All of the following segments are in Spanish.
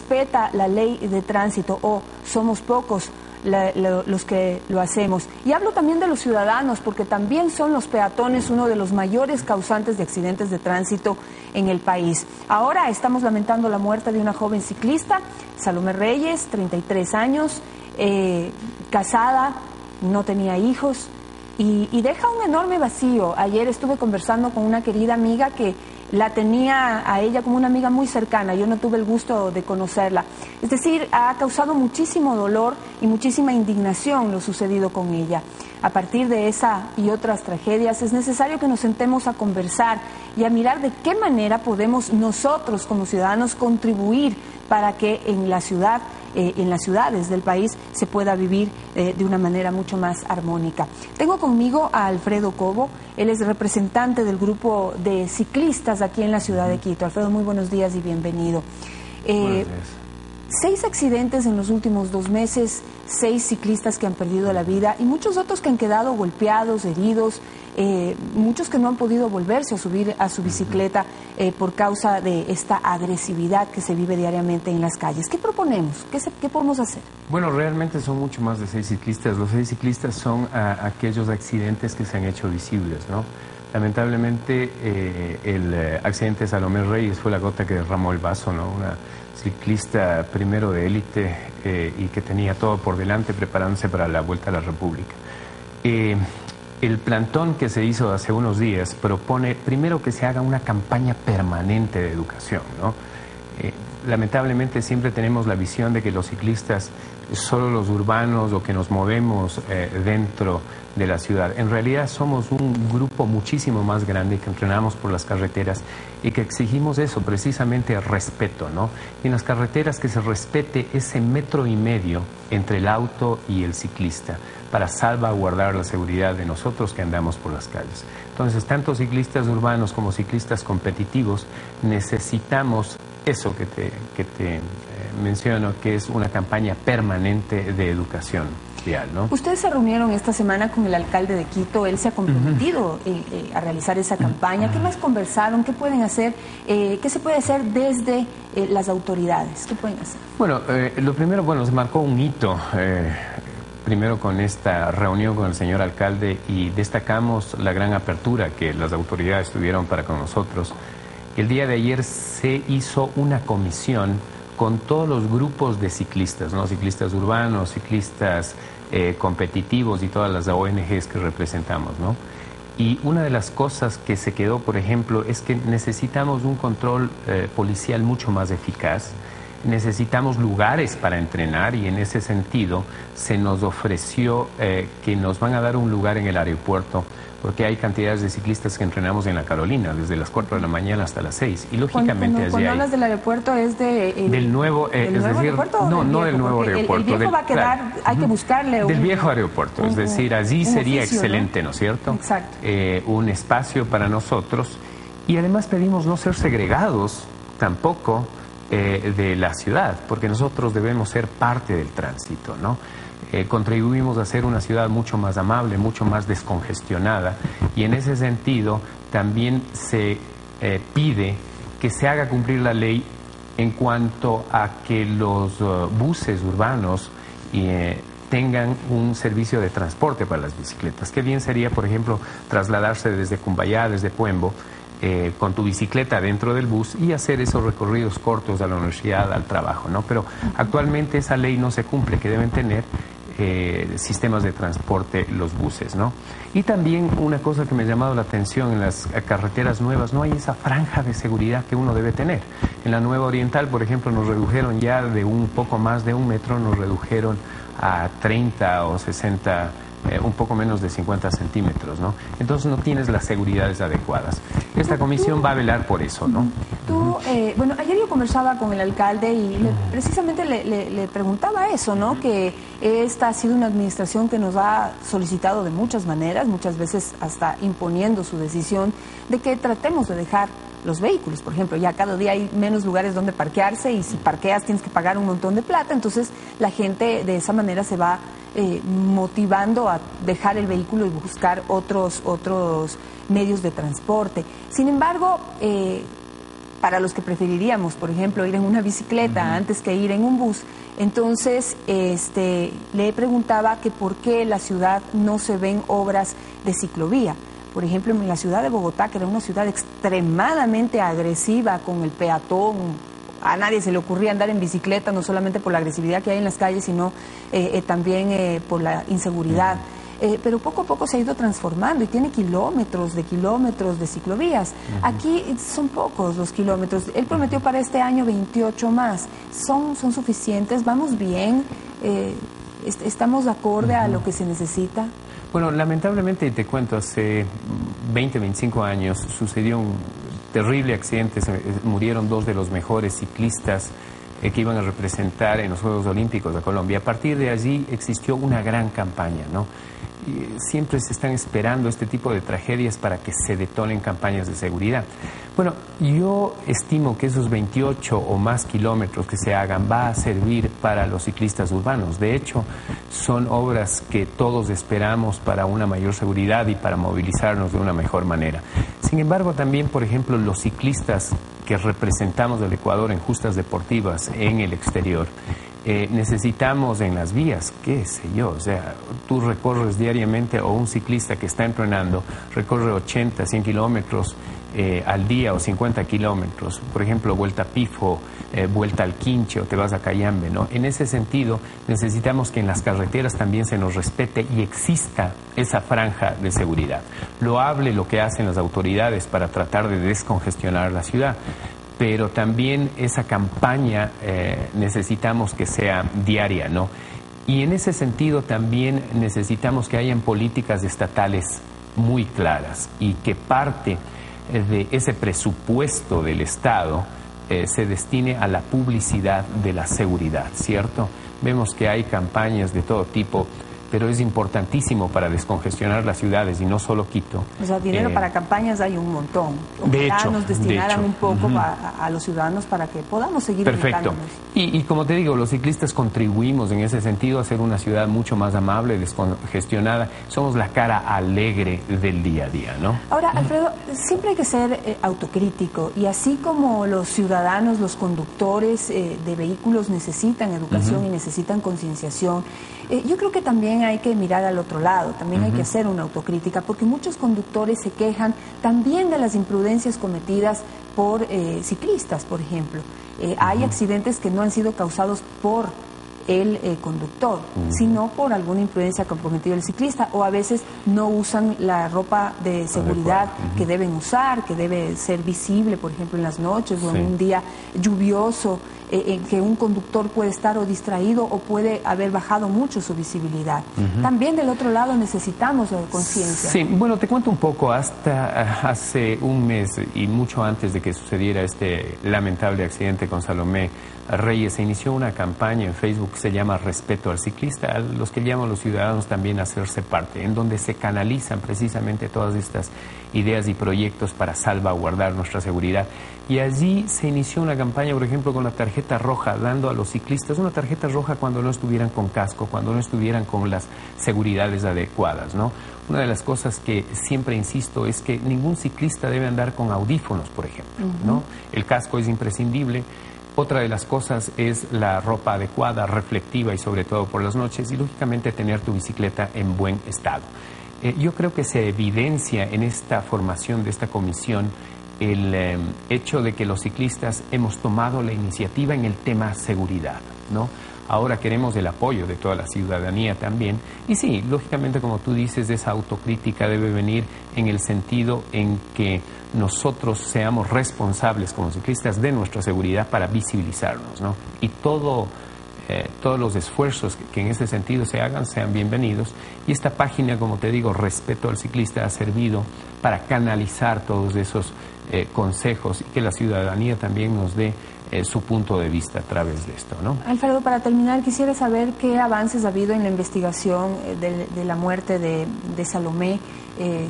respeta la ley de tránsito o somos pocos los que lo hacemos. Y hablo también de los ciudadanos, porque también son los peatones uno de los mayores causantes de accidentes de tránsito en el país. Ahora estamos lamentando la muerte de una joven ciclista, Salomé Reyes, 33 años, casada, no tenía hijos, y deja un enorme vacío. Ayer estuve conversando con una querida amiga que la tenía a ella como una amiga muy cercana. Yo no tuve el gusto de conocerla. Es decir, ha causado muchísimo dolor y muchísima indignación lo sucedido con ella. A partir de esa y otras tragedias es necesario que nos sentemos a conversar y a mirar de qué manera podemos nosotros como ciudadanos contribuir para que en la ciudad, en las ciudades del país se pueda vivir de una manera mucho más armónica. Tengo conmigo a Alfredo Cobo, él es representante del grupo de ciclistas aquí en la ciudad de Quito. Alfredo, muy buenos días y bienvenido. Buenos días. 6 accidentes en los últimos 2 meses, 6 ciclistas que han perdido la vida y muchos otros que han quedado golpeados, heridos, muchos que no han podido volverse a subir a su bicicleta por causa de esta agresividad que se vive diariamente en las calles. ¿Qué proponemos? ¿Qué podemos hacer? Bueno, realmente son mucho más de 6 ciclistas. Los 6 ciclistas son aquellos accidentes que se han hecho visibles, ¿no? Lamentablemente el accidente de Salomé Reyes fue la gota que derramó el vaso, ¿no? Una ciclista primero de élite y que tenía todo por delante preparándose para la Vuelta a la República. El plantón que se hizo hace unos días propone primero que se haga una campaña permanente de educación, ¿no? Lamentablemente siempre tenemos la visión de que los ciclistas, solo los urbanos o que nos movemos dentro de la ciudad. En realidad somos un grupo muchísimo más grande que entrenamos por las carreteras y que exigimos eso, precisamente respeto, ¿no? Y en las carreteras que se respete ese 1,5 metros entre el auto y el ciclista para salvaguardar la seguridad de nosotros que andamos por las calles. Entonces, tanto ciclistas urbanos como ciclistas competitivos necesitamos eso que te menciono, que es una campaña permanente de educación vial, ¿no? Ustedes se reunieron esta semana con el alcalde de Quito, él se ha comprometido a realizar esa campaña. ¿Qué más conversaron? ¿Qué pueden hacer? ¿Qué se puede hacer desde las autoridades? ¿Qué pueden hacer? Bueno, lo primero, bueno, se marcó un hito primero con esta reunión con el señor alcalde y destacamos la gran apertura que las autoridades tuvieron para con nosotros. El día de ayer se hizo una comisión con todos los grupos de ciclistas, ¿no? Ciclistas urbanos, ciclistas competitivos y todas las ONGs que representamos, ¿no? Y una de las cosas que se quedó, por ejemplo, es que necesitamos un control policial mucho más eficaz. Necesitamos lugares para entrenar y en ese sentido se nos ofreció que nos van a dar un lugar en el aeropuerto porque hay cantidades de ciclistas que entrenamos en la Carolina desde las 4 de la mañana hasta las 6 y lógicamente allí cuando hablas del aeropuerto es del nuevo ¿del es nuevo decir aeropuerto no del no viejo? del nuevo Porque aeropuerto el viejo va a quedar, claro, hay que buscarle del viejo aeropuerto, es decir, allí sería oficio, excelente, ¿no es cierto? Exacto. Un espacio para nosotros y además pedimos no ser segregados tampoco de la ciudad, porque nosotros debemos ser parte del tránsito, ¿no? Contribuimos a ser una ciudad mucho más amable, mucho más descongestionada y en ese sentido también se pide que se haga cumplir la ley en cuanto a que los buses urbanos tengan un servicio de transporte para las bicicletas. Qué bien sería, por ejemplo, trasladarse desde Cumbayá, desde Puembo, con tu bicicleta dentro del bus y hacer esos recorridos cortos a la universidad, al trabajo, ¿no? Pero actualmente esa ley no se cumple, que deben tener sistemas de transporte los buses, ¿no? Y también una cosa que me ha llamado la atención en las carreteras nuevas, no hay esa franja de seguridad que uno debe tener. En la Nueva Oriental, por ejemplo, nos redujeron ya de un poco más de 1 metro, nos redujeron a 30 o 60, un poco menos de 50 centímetros, ¿no? Entonces no tienes las seguridades adecuadas. Esta comisión va a velar por eso, ¿no? Bueno, ayer yo conversaba con el alcalde y precisamente le preguntaba eso, ¿no? Que esta ha sido una administración que nos ha solicitado de muchas maneras, muchas veces hasta imponiendo su decisión, de que tratemos de dejar los vehículos. Por ejemplo, ya cada día hay menos lugares donde parquearse y si parqueas tienes que pagar un montón de plata, entonces la gente de esa manera se va motivando a dejar el vehículo y buscar otros medios de transporte. Sin embargo, para los que preferiríamos, por ejemplo, ir en una bicicleta antes que ir en un bus. Entonces, le preguntaba que por qué en la ciudad no se ven obras de ciclovía. Por ejemplo, en la ciudad de Bogotá, que era una ciudad extremadamente agresiva con el peatón, a nadie se le ocurría andar en bicicleta, no solamente por la agresividad que hay en las calles, sino también por la inseguridad. Pero poco a poco se ha ido transformando y tiene kilómetros de ciclovías. Aquí son pocos los kilómetros. Él prometió para este año 28 más. ¿Son suficientes? ¿Vamos bien? ¿Estamos acorde a lo que se necesita? Bueno, lamentablemente, te cuento, hace 20, 25 años sucedió un terrible accidente. Murieron dos de los mejores ciclistas que iban a representar en los Juegos Olímpicos de Colombia. A partir de allí existió una gran campaña, ¿no? Y siempre se están esperando este tipo de tragedias para que se detonen campañas de seguridad. Bueno, yo estimo que esos 28 o más kilómetros que se hagan va a servir para los ciclistas urbanos. De hecho, son obras que todos esperamos para una mayor seguridad y para movilizarnos de una mejor manera. Sin embargo, también, por ejemplo, los ciclistas que representamos al Ecuador en justas deportivas en el exterior, necesitamos en las vías, qué sé yo, o sea, tú recorres diariamente, o un ciclista que está entrenando recorre 80, 100 kilómetros al día o 50 kilómetros, por ejemplo, vuelta a Pifo, vuelta al Quinche o te vas a Cayambe, ¿no? En ese sentido, necesitamos que en las carreteras también se nos respete y exista esa franja de seguridad. Loable lo que hacen las autoridades para tratar de descongestionar la ciudad, pero también esa campaña necesitamos que sea diaria, ¿no? Y en ese sentido también necesitamos que hayan políticas estatales muy claras y que parte de ese presupuesto del Estado se destine a la publicidad de la seguridad, ¿cierto? Vemos que hay campañas de todo tipo, pero es importantísimo para descongestionar las ciudades y no solo Quito. O sea, dinero para campañas hay un montón. Ojalá nos destinaran un poco a los ciudadanos para que podamos seguir. Perfecto. Y como te digo, los ciclistas contribuimos en ese sentido a ser una ciudad mucho más amable, descongestionada. Somos la cara alegre del día a día, ¿no? Ahora, Alfredo, siempre hay que ser autocrítico, y así como los ciudadanos, los conductores de vehículos necesitan educación y necesitan concienciación, yo creo que también hay que mirar al otro lado, también hay que hacer una autocrítica, porque muchos conductores se quejan también de las imprudencias cometidas por ciclistas, por ejemplo. Hay accidentes que no han sido causados por el conductor, sino por alguna imprudencia que ha cometido el ciclista, o a veces no usan la ropa de seguridad que deben usar, que debe ser visible, por ejemplo, en las noches o en un día lluvioso, en que un conductor puede estar o distraído o puede haber bajado mucho su visibilidad. También del otro lado necesitamos conciencia. Sí, bueno, te cuento un poco. Hasta hace un mes y mucho antes de que sucediera este lamentable accidente con Salomé Reyes, se inició una campaña en Facebook que se llama Respeto al Ciclista, a los que llaman los ciudadanos también a hacerse parte, en donde se canalizan precisamente todas estas ideas y proyectos para salvaguardar nuestra seguridad. Y allí se inició una campaña, por ejemplo, con la tarjeta roja, dando a los ciclistas una tarjeta roja cuando no estuvieran con casco, cuando no estuvieran con las seguridades adecuadas, ¿no? Una de las cosas que siempre insisto es que ningún ciclista debe andar con audífonos, por ejemplo, ¿no? El casco es imprescindible. Otra de las cosas es la ropa adecuada, reflectiva y sobre todo por las noches, y lógicamente tener tu bicicleta en buen estado. Yo creo que se evidencia en esta formación de esta comisión el hecho de que los ciclistas hemos tomado la iniciativa en el tema seguridad, ¿no? Ahora queremos el apoyo de toda la ciudadanía también. Y sí, lógicamente, como tú dices, esa autocrítica debe venir en el sentido en que nosotros seamos responsables como ciclistas de nuestra seguridad para visibilizarnos, ¿no? Y todos los esfuerzos que en ese sentido se hagan sean bienvenidos. Y esta página, como te digo, Respeto al Ciclista, ha servido para canalizar todos esos consejos y que la ciudadanía también nos dé su punto de vista a través de esto, ¿no? Alfredo, para terminar, quisiera saber qué avances ha habido en la investigación de la muerte de Salomé.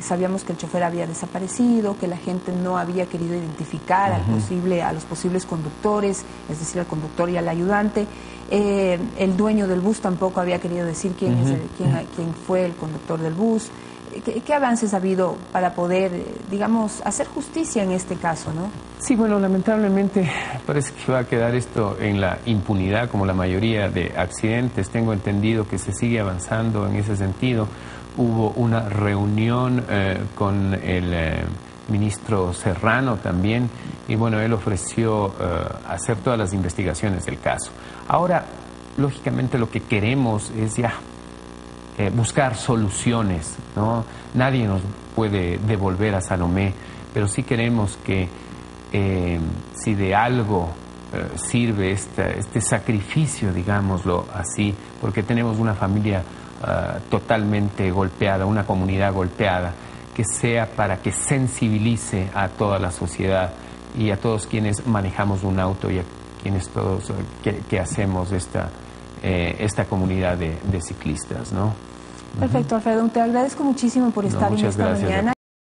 Sabíamos que el chofer había desaparecido, que la gente no había querido identificar a los posibles conductores, es decir, al conductor y al ayudante. El dueño del bus tampoco había querido decir quién fue el conductor del bus. ¿Qué avances ha habido para poder, digamos, hacer justicia en este caso, no? Sí, bueno, lamentablemente parece que va a quedar esto en la impunidad, como la mayoría de accidentes. Tengo entendido que se sigue avanzando en ese sentido. Hubo una reunión con el ministro Serrano también, y bueno, él ofreció hacer todas las investigaciones del caso. Ahora, lógicamente lo que queremos es ya buscar soluciones, ¿no? Nadie nos puede devolver a Salomé, pero sí queremos que si de algo sirve este sacrificio, digámoslo así, porque tenemos una familia totalmente golpeada, una comunidad golpeada, que sea para que sensibilice a toda la sociedad y a todos quienes manejamos un auto y a quienes todos que hacemos esta comunidad de ciclistas, ¿no? Perfecto, Alfredo. Te agradezco muchísimo por estar en esta mañana.